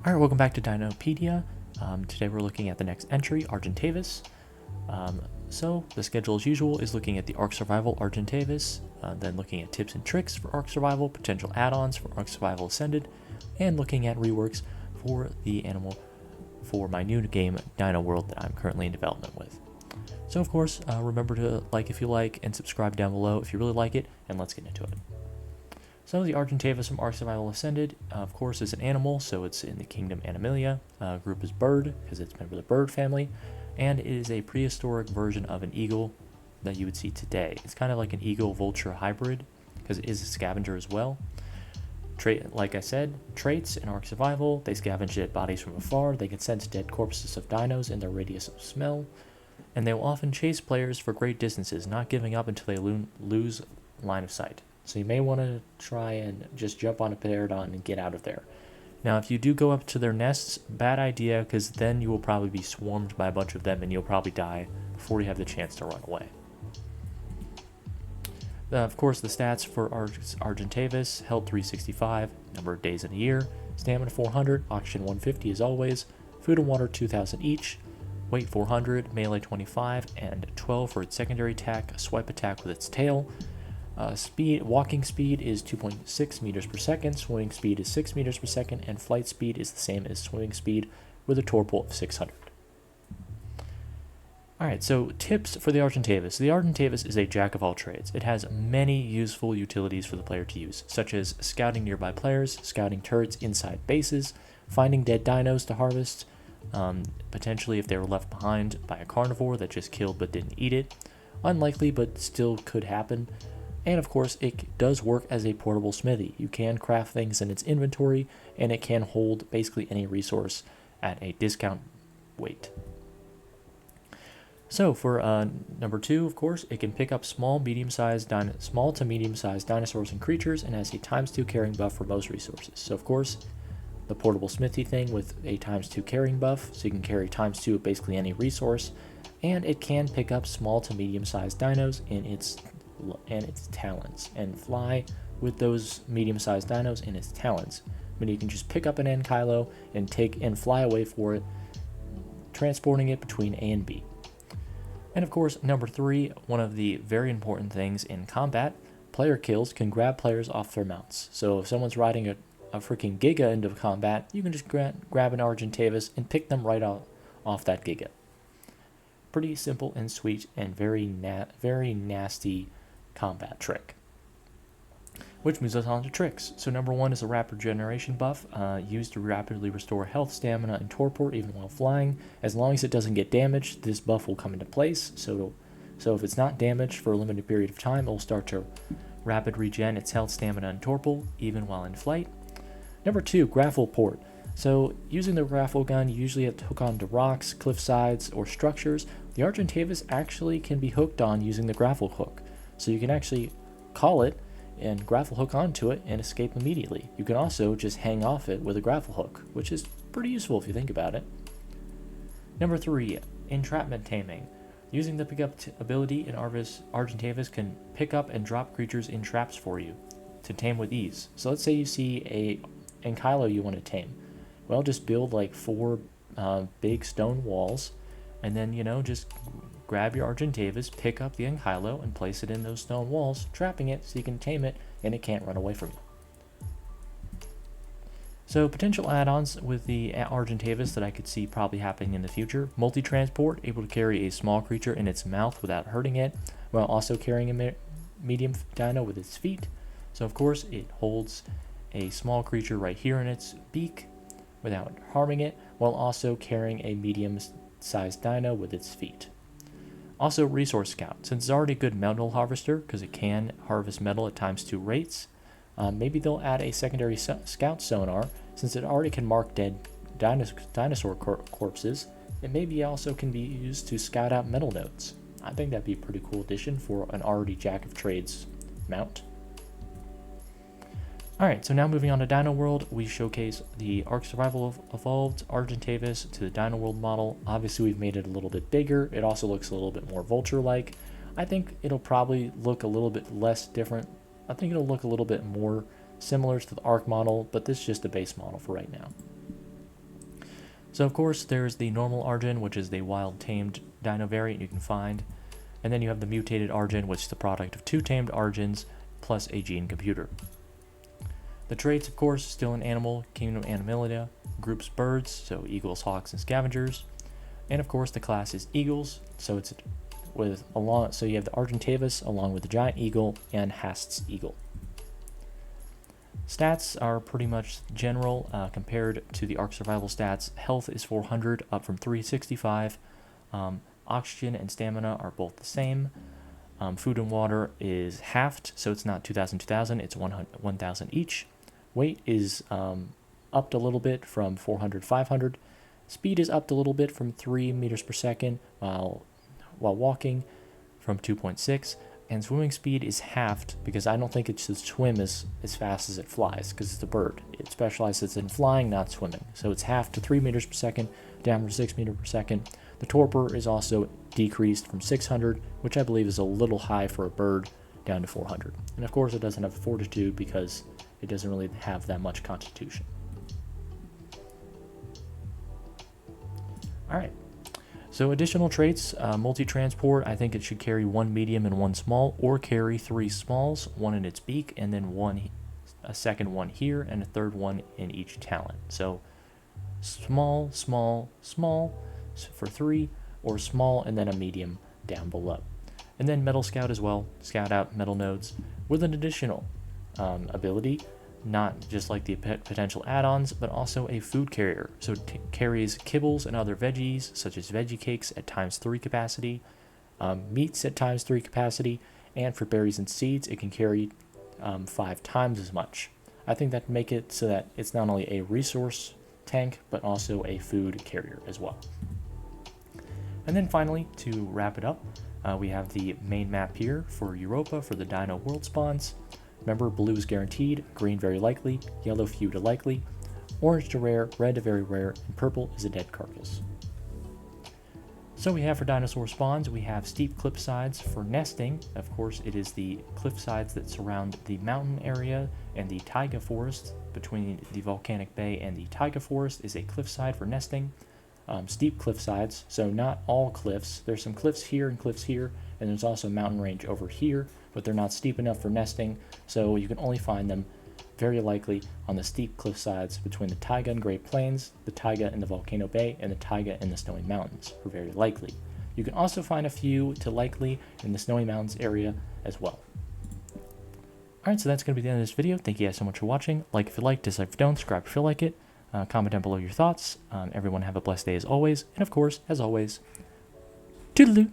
Alright, welcome back to Dinopedia. Today we're looking at the next entry, Argentavis. So the schedule as usual is looking at the Ark Survival Argentavis, then looking at tips and tricks for Ark Survival, potential add-ons for Ark Survival Ascended, and looking at reworks for the animal for my new game, Dino World, that I'm currently in development with. So of course, remember to like if you like, and subscribe down below if you really like it, and let's get into it. So the Argentavis from Ark Survival Ascended, of course, is an animal, so it's in the kingdom Animalia. Group is bird, because it's a member of the bird family, and it is a prehistoric version of an eagle that you would see today. It's kind of like an eagle-vulture hybrid, because it is a scavenger as well. Like I said, traits in Ark Survival: they scavenge dead bodies from afar, they can sense dead corpses of dinos in their radius of smell, and they will often chase players for great distances, not giving up until they lose line of sight. So you may want to try and just jump on a pterodon and get out of there. Now, if you do go up to their nests, bad idea, because then you will probably be swarmed by a bunch of them and you'll probably die before you have the chance to run away. Of course, the stats for Argentavis: health 365, number of days in a year, stamina 400, oxygen 150 as always, food and water 2,000 each, weight 400, melee 25, and 12 for its secondary attack, a swipe attack with its tail. Walking speed is 2.6 meters per second, swimming speed is 6 meters per second, and flight speed is the same as swimming speed with a torpor of 600. Alright, so tips for the Argentavis. The Argentavis is a jack of all trades. It has many useful utilities for the player to use, such as scouting nearby players, scouting turrets inside bases, finding dead dinos to harvest, potentially if they were left behind by a carnivore that just killed but didn't eat it. Unlikely, but still could happen. And of course, it does work as a portable smithy. You can craft things in its inventory, and it can hold basically any resource at a discount weight. So for number 2, of course, it can pick up small to medium-sized dinosaurs and creatures, and has a ×2 carrying buff for most resources. So of course, the portable smithy thing with a ×2 carrying buff, so you can carry ×2 of basically any resource, and it can pick up small to medium-sized dinos in its talons and fly with those medium-sized dinos in its talons. I mean, you can just pick up an ankylo and fly away for it, transporting it between A and B. And of course, number 3, one of the very important things in combat: player kills can grab players off their mounts. So if someone's riding a freaking Giga into combat, you can just grab an Argentavis and pick them right off that Giga. Pretty simple and sweet, and very nasty combat trick. Which moves us on to tricks. So number 1 is a rapid regeneration buff, used to rapidly restore health, stamina, and torpor even while flying. As long as it doesn't get damaged, this buff will come into place. So if it's not damaged for a limited period of time, it will start to rapid regen its health, stamina, and torpor even while in flight. Number 2, grapple port. So using the grapple gun, you usually have to hook onto rocks, cliff sides, or structures. The Argentavis actually can be hooked on using the grapple hook. So you can actually call it and grapple hook onto it and escape immediately. You can also just hang off it with a grapple hook, which is pretty useful if you think about it. Number 3, entrapment taming. Using the pickup ability in Argentavis can pick up and drop creatures in traps for you to tame with ease. So let's say you see a ankylo you want to tame. Well, just build like 4 big stone walls, and then, just grab your Argentavis, pick up the ankylo, and place it in those stone walls, trapping it so you can tame it and it can't run away from you. So potential add-ons with the Argentavis that I could see probably happening in the future: multi-transport, able to carry a small creature in its mouth without hurting it, while also carrying a medium dino with its feet. So of course, it holds a small creature right here in its beak without harming it, while also carrying a medium-sized dino with its feet. Also, Resource Scout. Since it's already a good metal harvester, because it can harvest metal at ×2 rates, maybe they'll add a secondary scout sonar. Since it already can mark dead dinosaur corpses, it maybe also can be used to scout out metal nodes. I think that'd be a pretty cool addition for an already jack of trades mount. Alright, so now moving on to Dino World, we showcase the Ark Survival Evolved Argentavis to the Dino World model. Obviously, we've made it a little bit bigger. It also looks a little bit more vulture-like. I think it'll probably look a little bit less different. I think it'll look a little bit more similar to the Ark model, but this is just a base model for right now. So of course there's the normal Argen, which is the wild tamed dino variant you can find. And then you have the mutated Argen, which is the product of 2 tamed Argens plus a gene computer. The traits, of course, still in animal, kingdom Animalia, groups birds, so eagles, hawks, and scavengers. And of course the class is eagles, so it's so you have the Argentavis along with the giant eagle and Hast's eagle. Stats are pretty much general compared to the Ark survival stats. Health is 400, up from 365. Oxygen and stamina are both the same. Food and water is halved, so it's not 2,000, it's 1,000 each. Weight is upped a little bit from 400 500. Speed is upped a little bit from 3 meters per second, while walking from 2.6. And swimming speed is halved because I don't think it should swim as fast as it flies because it's a bird. It specializes in flying, not swimming. So it's halved to 3 meters per second, down from 6 meters per second. The torpor is also decreased from 600, which I believe is a little high for a bird, down to 400. And of course it doesn't have fortitude because it doesn't really have that much constitution. Alright. So additional traits, multi-transport, I think it should carry 1 medium and 1 small, or carry 3 smalls, 1 in its beak, and then a second one here, and a third one in each talon. So small, small, small for 3, or small and then a medium down below. And then Metal Scout as well, scout out metal nodes, with an additional ability, not just like the potential add-ons, but also a food carrier. So it carries kibbles and other veggies, such as veggie cakes at ×3 capacity, meats at ×3 capacity, and for berries and seeds, it can carry 5 times as much. I think that make it so that it's not only a resource tank, but also a food carrier as well. And then finally, to wrap it up, we have the main map here for Europa for the Dino World spawns. Remember, blue is guaranteed, green very likely, yellow few to likely, orange to rare, red to very rare, and purple is a dead carcass. So we have for dinosaur spawns, we have steep cliff sides for nesting. Of course, it is the cliff sides that surround the mountain area and the taiga forest. Between the volcanic bay and the taiga forest is a cliffside for nesting. Steep cliff sides, so not all cliffs. There's some cliffs here and cliffs here, and there's also a mountain range over here, but they're not steep enough for nesting, so you can only find them very likely on the steep cliff sides between the taiga and Great Plains, the taiga and the Volcano Bay, and the taiga and the Snowy Mountains for very likely. You can also find a few to likely in the Snowy Mountains area as well. Alright, so that's going to be the end of this video. Thank you guys so much for watching. Like if you like, dislike if you don't, subscribe if you like it. Comment down below your thoughts. Everyone have a blessed day as always. And of course, as always, toodaloo!